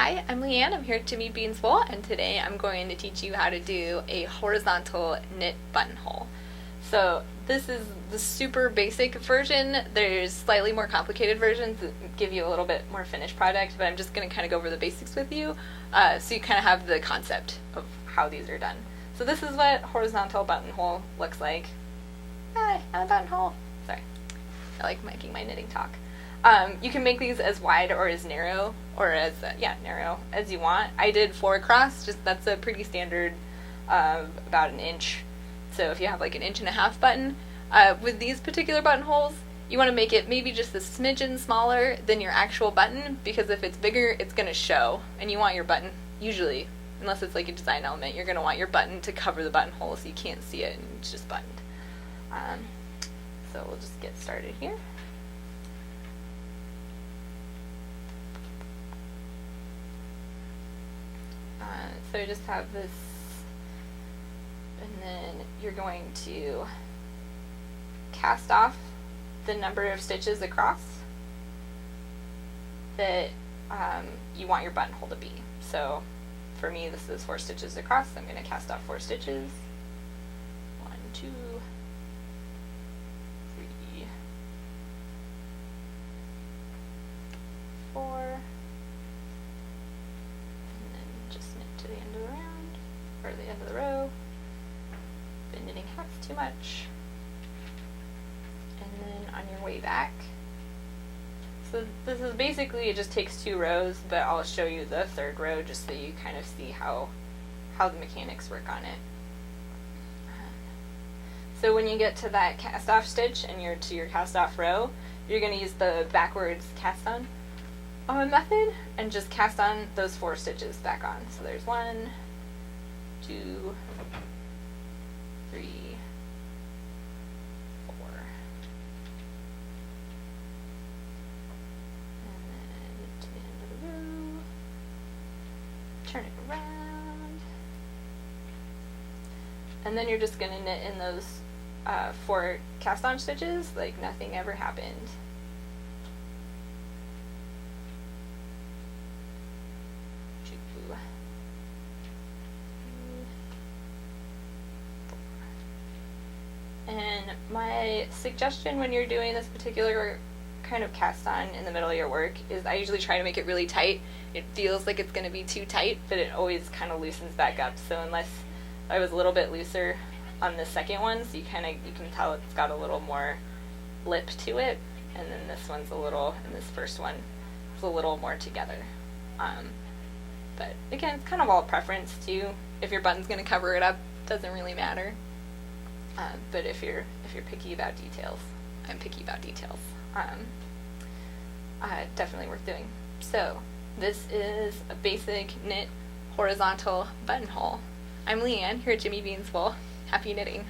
Hi, I'm Leanne. I'm here at Jimmy Bean's Bowl, and today I'm going to teach you how to do a horizontal knit buttonhole. So this is the super basic version. There's slightly more complicated versions that give you a little bit more finished product, but I'm just going to kind of go over the basics with you so you kind of have the concept of how these are done. So this is what horizontal buttonhole looks like. Hi, I'm a buttonhole. Sorry, I like making my knitting talk. You can make these as wide or as narrow, or as narrow as you want. I did 4 across, just that's a pretty standard about an inch. So if you have like an 1.5 inch button, with these particular buttonholes, you want to make it maybe just a smidgen smaller than your actual button, because if it's bigger, it's going to show, and you want your button, usually, unless it's like a design element, you're going to want your button to cover the buttonhole so you can't see it and it's just buttoned. So we'll just get started here. So you just have this, and then you're going to cast off the number of stitches across that you want your buttonhole to be. So for me, this is 4 stitches across. I'm going to cast off 4 stitches. 1, 2, 3, 4. To the end of the round, or the end of the row. Been knitting half too much. And then on your way back, so this is basically, it just takes 2 rows, but I'll show you the 3rd row just so you kind of see how the mechanics work on it. So when you get to that cast off stitch and you're to your cast off row, you're going to use the backwards cast on method and just cast on those 4 stitches back on. So there's 1, 2, 3, 4. And then to the end of the row, turn it around. And then you're just going to knit in those 4 cast on stitches like nothing ever happened. And my suggestion when you're doing this particular kind of cast on in the middle of your work is I usually try to make it really tight. It feels like it's going to be too tight, but it always kind of loosens back up. So unless I was a little bit looser on the second one, so you can tell it's got a little more lip to it, and then this one's a little, and this first one is a little more together. But again, it's kind of all preference too. If your button's going to cover it up, doesn't really matter. But if you're picky about details, I'm picky about details. Definitely worth doing. So this is a basic knit horizontal buttonhole. I'm Leanne here at Jimmy Bean's Bowl. Happy knitting.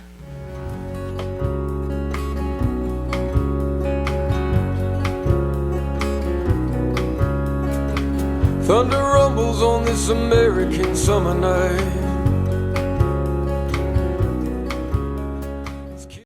Thunder rumbles on this American summer night.